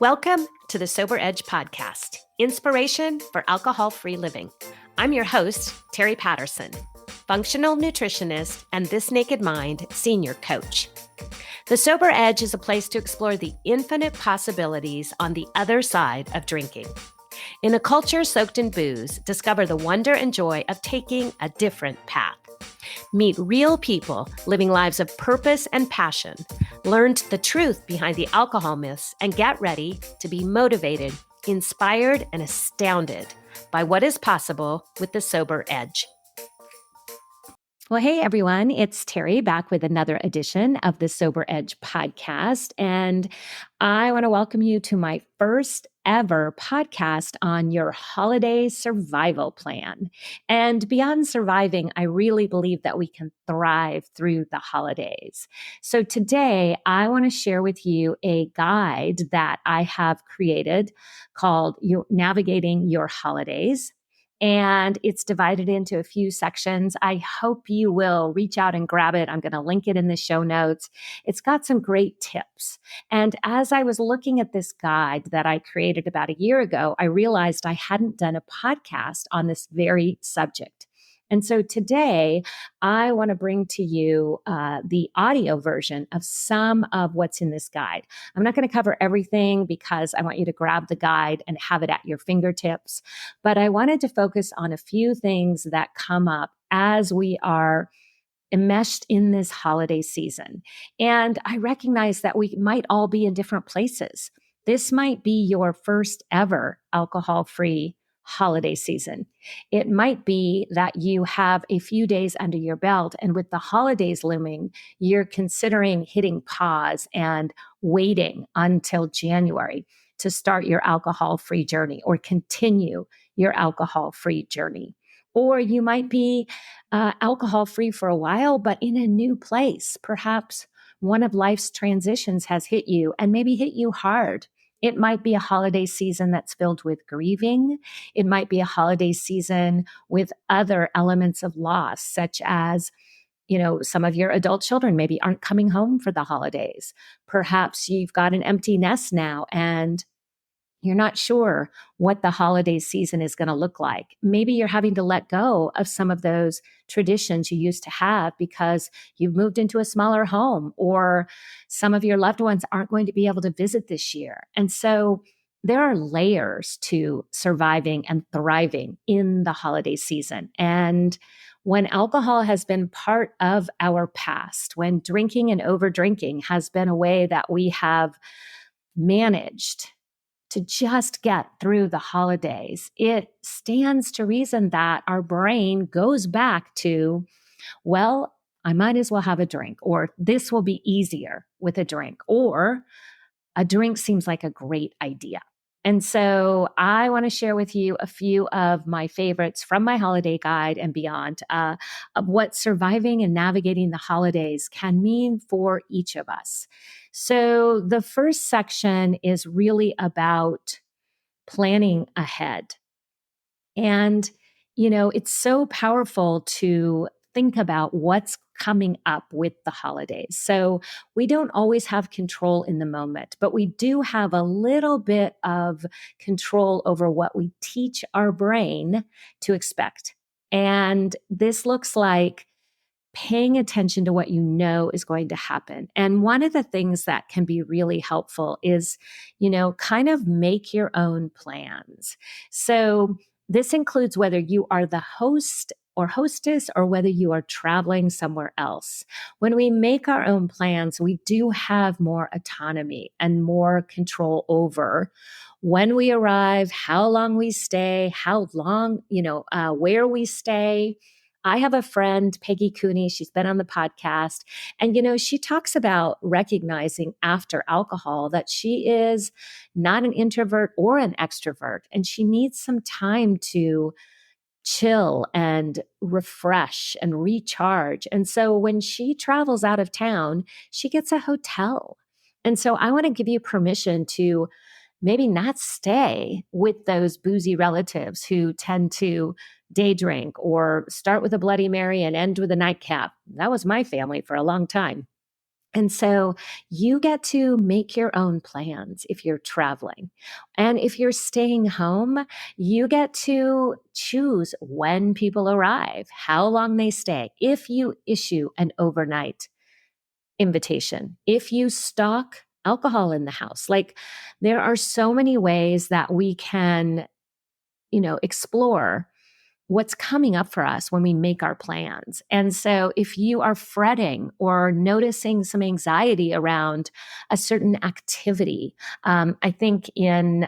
Welcome to the Sober Edge podcast, inspiration for alcohol-free living. I'm your host, Terry Patterson, functional nutritionist and This Naked Mind senior coach. The Sober Edge is a place to explore the infinite possibilities on the other side of drinking. In a culture soaked in booze, discover the wonder and joy of taking a different path. Meet real people living lives of purpose and passion, learn the truth behind the alcohol myths, and get ready to be motivated, inspired, and astounded by what is possible with the Sober Edge. Well, hey, everyone. It's Terry back with another edition of the Sober Edge podcast. And I want to welcome you to my first ever podcast on your holiday survival plan. And beyond surviving, I really believe that we can thrive through the holidays. So today, I want to share with you a guide that I have created called Navigating Your Holidays. And it's divided into a few sections. I hope you will reach out and grab it. I'm going to link it in the show notes. It's got some great tips. And as I was looking at this guide that I created about a year ago, I realized I hadn't done a podcast on this very subject. And so today, I want to bring to you the audio version of some of what's in this guide. I'm not going to cover everything because I want you to grab the guide and have it at your fingertips. But I wanted to focus on a few things that come up as we are enmeshed in this holiday season. And I recognize that we might all be in different places. This might be your first ever alcohol-free holiday season. It might be that you have a few days under your belt, and with the holidays looming, you're considering hitting pause and waiting until January to start your alcohol-free journey or continue your alcohol-free journey. Or you might be alcohol-free for a while, but in a new place. Perhaps one of life's transitions has hit you and maybe hit you hard. It might be a holiday season that's filled with grieving. It might be a holiday season with other elements of loss, such as some of your adult children maybe aren't coming home for the holidays. Perhaps you've got an empty nest now and you're not sure what the holiday season is going to look like. Maybe you're having to let go of some of those traditions you used to have because you've moved into a smaller home, or some of your loved ones aren't going to be able to visit this year. And so there are layers to surviving and thriving in the holiday season. And when alcohol has been part of our past, when drinking and over drinking has been a way that we have managed to just get through the holidays, it stands to reason that our brain goes back to, well, I might as well have a drink, or this will be easier with a drink, or a drink seems like a great idea. And so I want to share with you a few of my favorites from my holiday guide and beyond of what surviving and navigating the holidays can mean for each of us. So the first section is really about planning ahead. And, it's so powerful to think about what's coming up with the holidays. So we don't always have control in the moment, but we do have a little bit of control over what we teach our brain to expect. And this looks like paying attention to what you know is going to happen. And one of the things that can be really helpful is, kind of make your own plans. So this includes whether you are the host or hostess or whether you are traveling somewhere else. When we make our own plans, we do have more autonomy and more control over when we arrive, how long we stay, how long, where we stay. I have a friend, Peggy Cooney. She's been on the podcast. And, she talks about recognizing after alcohol that she is not an introvert or an extrovert. And she needs some time to chill and refresh and recharge. And so when she travels out of town, she gets a hotel. And so I want to give you permission to maybe not stay with those boozy relatives who tend to day drink or start with a Bloody Mary and end with a nightcap. That was my family for a long time. And so you get to make your own plans if you're traveling. And if you're staying home, you get to choose when people arrive, how long they stay, if you issue an overnight invitation, if you stock alcohol in the house. Like there are so many ways that we can, explore what's coming up for us when we make our plans. And so if you are fretting or noticing some anxiety around a certain activity, I think in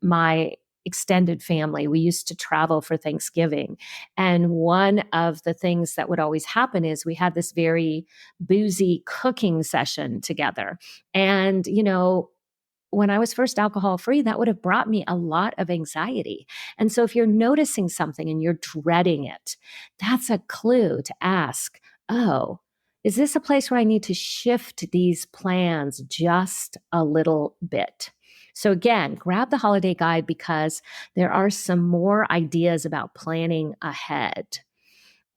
my extended family, we used to travel for Thanksgiving. And one of the things that would always happen is we had this very boozy cooking session together. And, when I was first alcohol free, that would have brought me a lot of anxiety. And so if you're noticing something and you're dreading it, that's a clue to ask, oh, is this a place where I need to shift these plans just a little bit? So again, grab the holiday guide because there are some more ideas about planning ahead.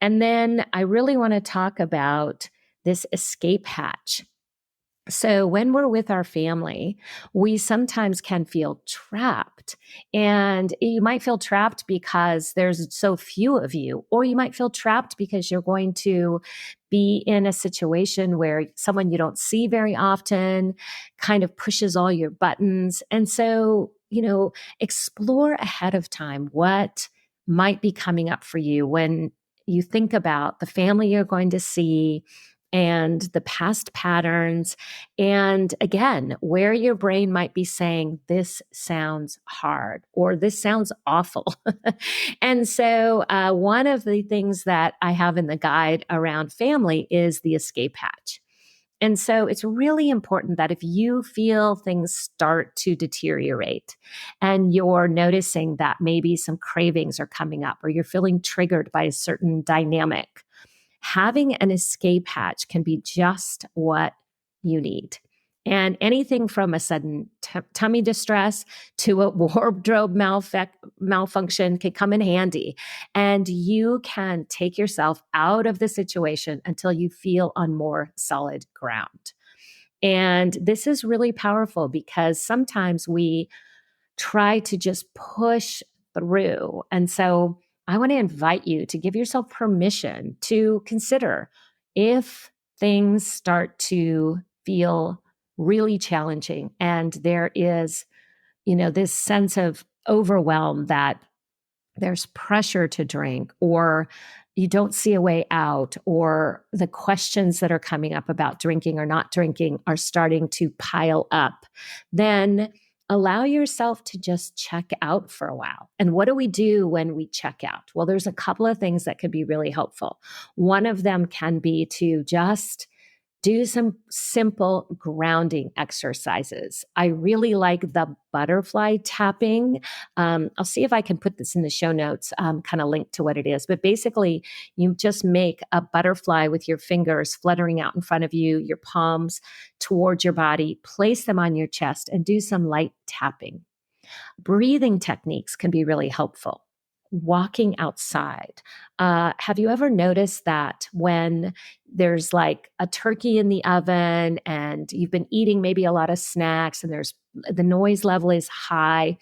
And then I really want to talk about this escape hatch. So, when we're with our family, we sometimes can feel trapped. And you might feel trapped because there's so few of you, or you might feel trapped because you're going to be in a situation where someone you don't see very often kind of pushes all your buttons. And so, explore ahead of time what might be coming up for you when you think about the family you're going to see and the past patterns. And again, where your brain might be saying, this sounds hard or this sounds awful. And so, one of the things that I have in the guide around family is the escape hatch. And so it's really important that if you feel things start to deteriorate and you're noticing that maybe some cravings are coming up or you're feeling triggered by a certain dynamic, having an escape hatch can be just what you need. And anything from a sudden tummy distress to a wardrobe malfunction can come in handy. And you can take yourself out of the situation until you feel on more solid ground. And this is really powerful because sometimes we try to just push through. And so I want to invite you to give yourself permission to consider if things start to feel really challenging and there is, this sense of overwhelm that there's pressure to drink or you don't see a way out or the questions that are coming up about drinking or not drinking are starting to pile up, then allow yourself to just check out for a while. And what do we do when we check out? Well, there's a couple of things that could be really helpful. One of them can be to just do some simple grounding exercises. I really like the butterfly tapping. I'll see if I can put this in the show notes, kind of link to what it is. But basically, you just make a butterfly with your fingers fluttering out in front of you, your palms towards your body, place them on your chest, and do some light tapping. Breathing techniques can be really helpful. Walking outside. Have you ever noticed that when there's like a turkey in the oven and you've been eating maybe a lot of snacks and there's the noise level is high,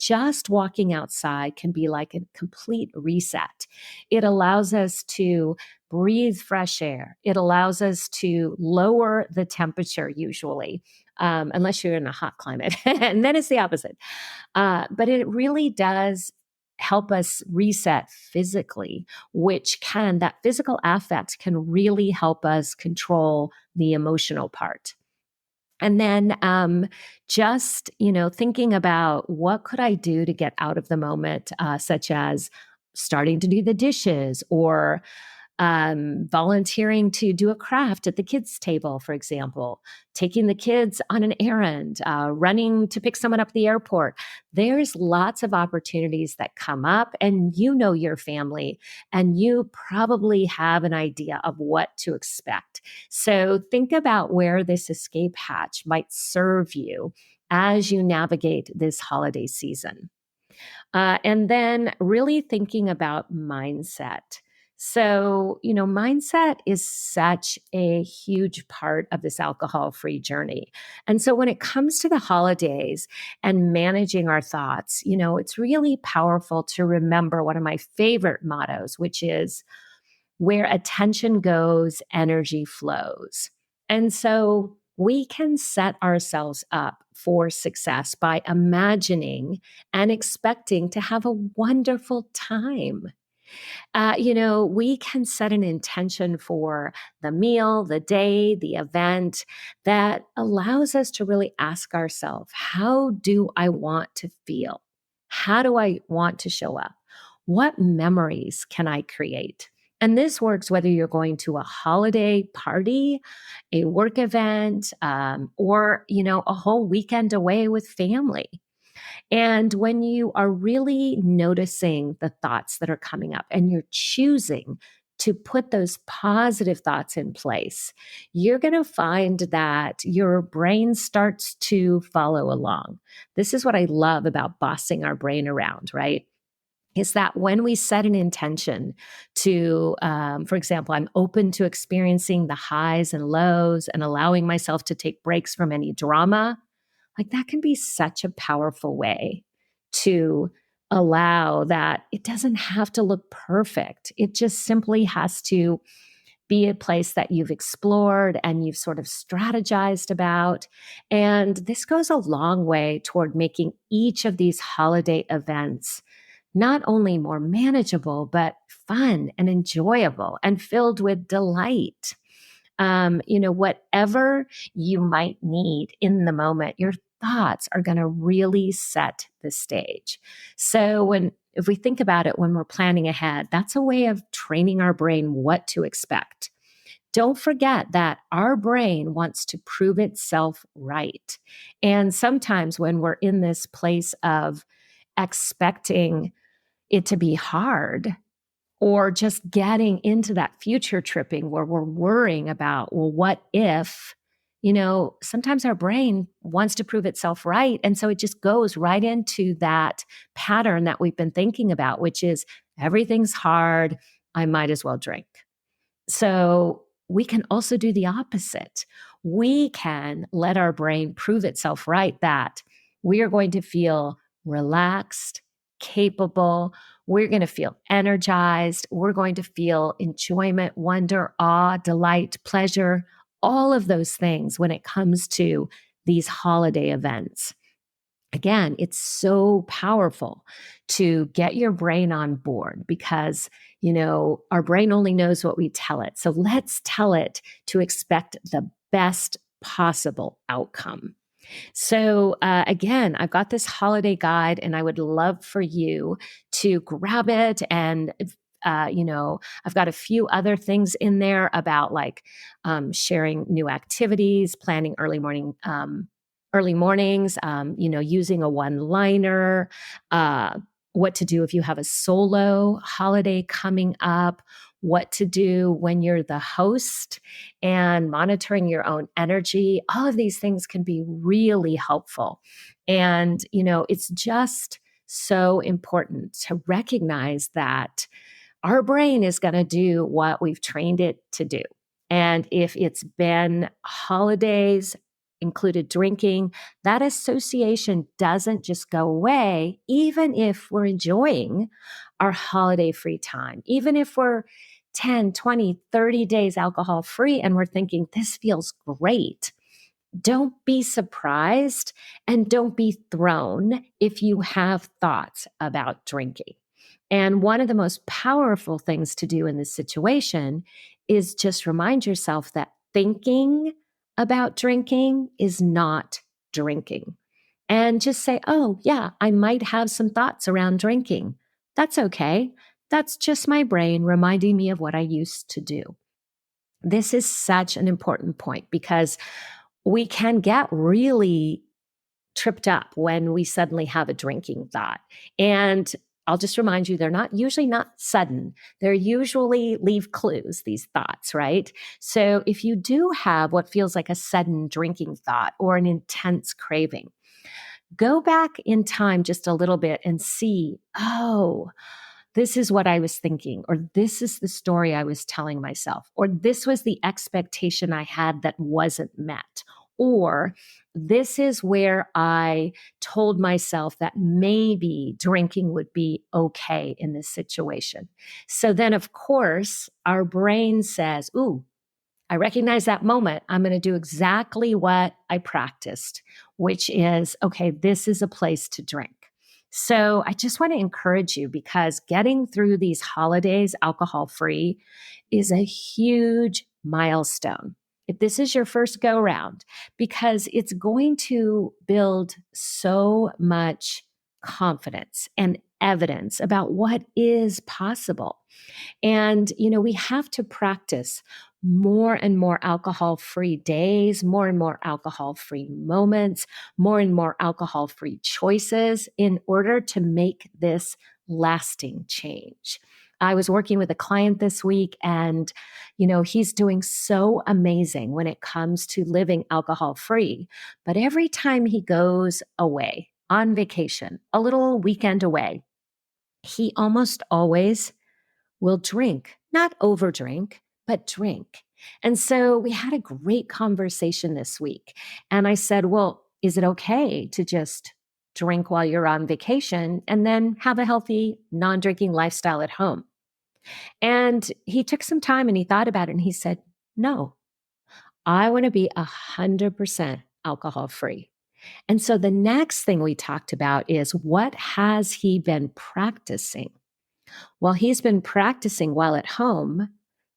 just walking outside can be like a complete reset. It allows us to breathe fresh air. It allows us to lower the temperature usually, unless you're in a hot climate. And then it's the opposite. But it really does help us reset physically, that physical affect can really help us control the emotional part. And then just, thinking about what could I do to get out of the moment, such as starting to do the dishes or volunteering to do a craft at the kids' table, for example, taking the kids on an errand, running to pick someone up at the airport. There's lots of opportunities that come up, and you know your family, and you probably have an idea of what to expect. So think about where this escape hatch might serve you as you navigate this holiday season. And then really thinking about mindset. So, mindset is such a huge part of this alcohol free journey. And so, when it comes to the holidays and managing our thoughts, it's really powerful to remember one of my favorite mottos, which is where attention goes, energy flows. And so, we can set ourselves up for success by imagining and expecting to have a wonderful time. We can set an intention for the meal, the day, the event that allows us to really ask ourselves, how do I want to feel? How do I want to show up? What memories can I create? And this works whether you're going to a holiday party, a work event, or, a whole weekend away with family. And when you are really noticing the thoughts that are coming up and you're choosing to put those positive thoughts in place, you're going to find that your brain starts to follow along. This is what I love about bossing our brain around, right? Is that when we set an intention to, for example, I'm open to experiencing the highs and lows and allowing myself to take breaks from any drama, like that can be such a powerful way to allow that it doesn't have to look perfect. It just simply has to be a place that you've explored and you've sort of strategized about. And this goes a long way toward making each of these holiday events not only more manageable, but fun and enjoyable and filled with delight. Whatever you might need in the moment, your thoughts are going to really set the stage. So if we think about it, when we're planning ahead, that's a way of training our brain what to expect. Don't forget that our brain wants to prove itself right. And sometimes when we're in this place of expecting it to be hard, or just getting into that future tripping where we're worrying about, well, what if, sometimes our brain wants to prove itself right. And so it just goes right into that pattern that we've been thinking about, which is everything's hard. I might as well drink. So we can also do the opposite. We can let our brain prove itself right that we are going to feel relaxed, capable. We're going to feel energized. We're going to feel enjoyment, wonder, awe, delight, pleasure, all of those things when it comes to these holiday events. Again, it's so powerful to get your brain on board because, our brain only knows what we tell it. So let's tell it to expect the best possible outcome. So, again, I've got this holiday guide and I would love for you to grab it. And, I've got a few other things in there about like sharing new activities, planning early mornings, using a one liner, what to do if you have a solo holiday coming up, what to do when you're the host, and monitoring your own energy. All of these things can be really helpful. And, it's just so important to recognize that our brain is going to do what we've trained it to do. And if it's been holidays, included drinking, that association doesn't just go away, even if we're enjoying our holiday free time, even if we're 10, 20, 30 days alcohol free and we're thinking, this feels great. Don't be surprised and don't be thrown if you have thoughts about drinking. And one of the most powerful things to do in this situation is just remind yourself that thinking about drinking is not drinking. And just say, oh, yeah, I might have some thoughts around drinking. That's okay. That's just my brain reminding me of what I used to do. This is such an important point because we can get really tripped up when we suddenly have a drinking thought. And I'll just remind you, they're usually not sudden. They're usually leave clues, these thoughts, right? So if you do have what feels like a sudden drinking thought or an intense craving, go back in time just a little bit and see, oh, this is what I was thinking, or this is the story I was telling myself, or this was the expectation I had that wasn't met, or this is where I told myself that maybe drinking would be okay in this situation. So then, of course, our brain says, ooh, I recognize that moment. I'm going to do exactly what I practiced, which is, okay, this is a place to drink. So I just want to encourage you, because getting through these holidays alcohol free is a huge milestone. If this is your first go round, because it's going to build so much confidence and evidence about what is possible. And, we have to practice more and more alcohol free days, more and more alcohol free moments, more and more alcohol free choices in order to make this lasting change. I was working with a client this week, and, he's doing so amazing when it comes to living alcohol free. But every time he goes away on vacation, a little weekend away, he almost always will drink, not overdrink, but drink. And so we had a great conversation this week. And I said, well, is it okay to just drink while you're on vacation and then have a healthy non drinking lifestyle at home? And he took some time and he thought about it and he said, no, I want to be 100% alcohol free. And so the next thing we talked about is, what has he been practicing? Well, he's been practicing while at home,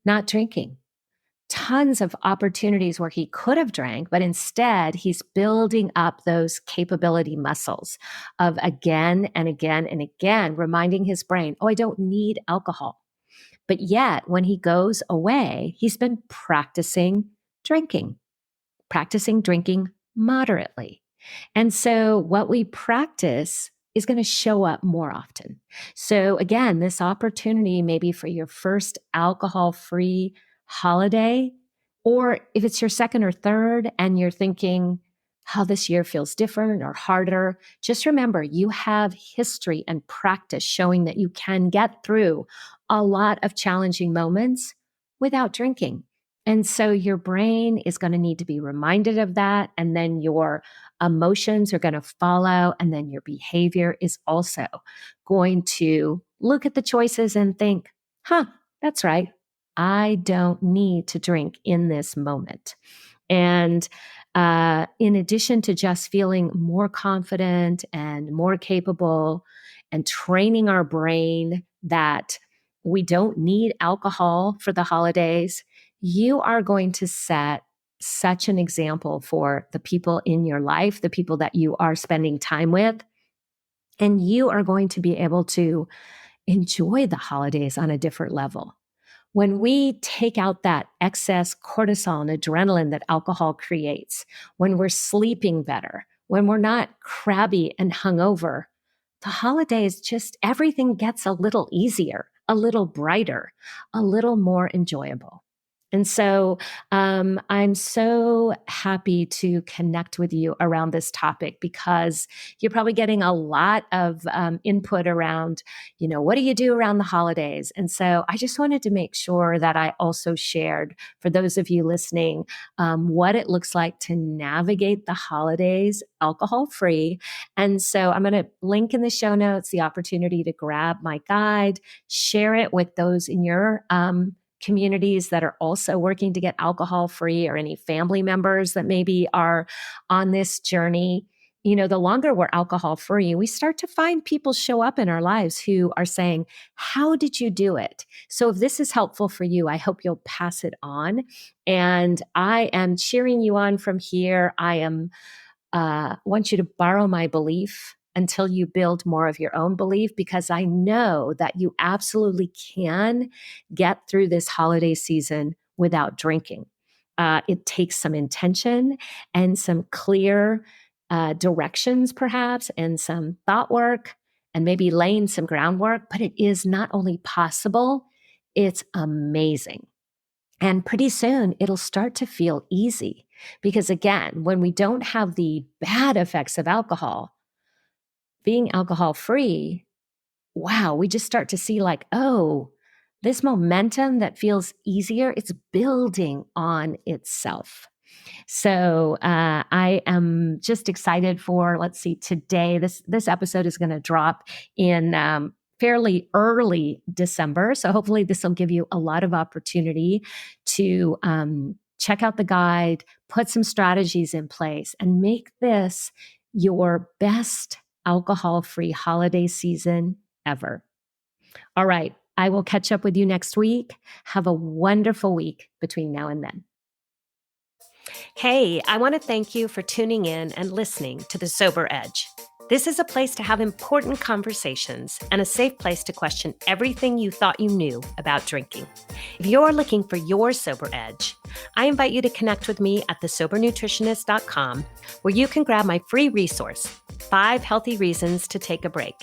not drinking. Tons of opportunities where he could have drank, but instead he's building up those capability muscles of again and again and again reminding his brain, oh, I don't need alcohol. But yet when he goes away, he's been drinking, practicing drinking moderately. And so what we practice is going to show up more often. So again, this opportunity maybe for your first alcohol-free holiday, or if it's your second or third and you're thinking how this year feels different or harder, just remember you have history and practice showing that you can get through a lot of challenging moments without drinking. And so your brain is going to need to be reminded of that. And then your emotions are going to follow. And then your behavior is also going to look at the choices and think, that's right. I don't need to drink in this moment. And in addition to just feeling more confident and more capable and training our brain that we don't need alcohol for the holidays, you are going to set such an example for the people in your life, the people that you are spending time with. And you are going to be able to enjoy the holidays on a different level. When we take out that excess cortisol and adrenaline that alcohol creates, when we're sleeping better, when we're not crabby and hungover, the holidays just everything gets a little easier, a little brighter, a little more enjoyable. And so I'm so happy to connect with you around this topic, because you're probably getting a lot of input around, what do you do around the holidays? And so I just wanted to make sure that I also shared, for those of you listening, what it looks like to navigate the holidays alcohol free. And so I'm going to link in the show notes the opportunity to grab my guide, share it with those in your communities that are also working to get alcohol free, or any family members that maybe are on this journey. The longer we're alcohol free, we start to find people show up in our lives who are saying, how did you do it? So if this is helpful for you, I hope you'll pass it on. And I am cheering you on from here. I am want you to borrow my belief until you build more of your own belief, because I know that you absolutely can get through this holiday season without drinking. It takes some intention and some clear directions, perhaps, and some thought work, and maybe laying some groundwork, but it is not only possible, it's amazing. And pretty soon it'll start to feel easy, because again, when we don't have the bad effects of alcohol, being alcohol free wow, we just start to see like, oh, this momentum that feels easier, it's building on itself. So I am just excited for, let's see, today. This episode is going to drop in fairly early December. So hopefully this will give you a lot of opportunity to check out the guide, put some strategies in place, and make this your best alcohol-free holiday season ever. All right. I will catch up with you next week. Have a wonderful week between now and then. Hey, I want to thank you for tuning in and listening to The Sober Edge. This is a place to have important conversations and a safe place to question everything you thought you knew about drinking. If you're looking for your sober edge, I invite you to connect with me at thesobernutritionist.com, where you can grab my free resource, 5 Healthy Reasons to Take a Break.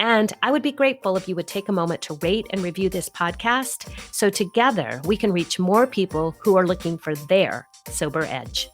And I would be grateful if you would take a moment to rate and review this podcast so together we can reach more people who are looking for their sober edge.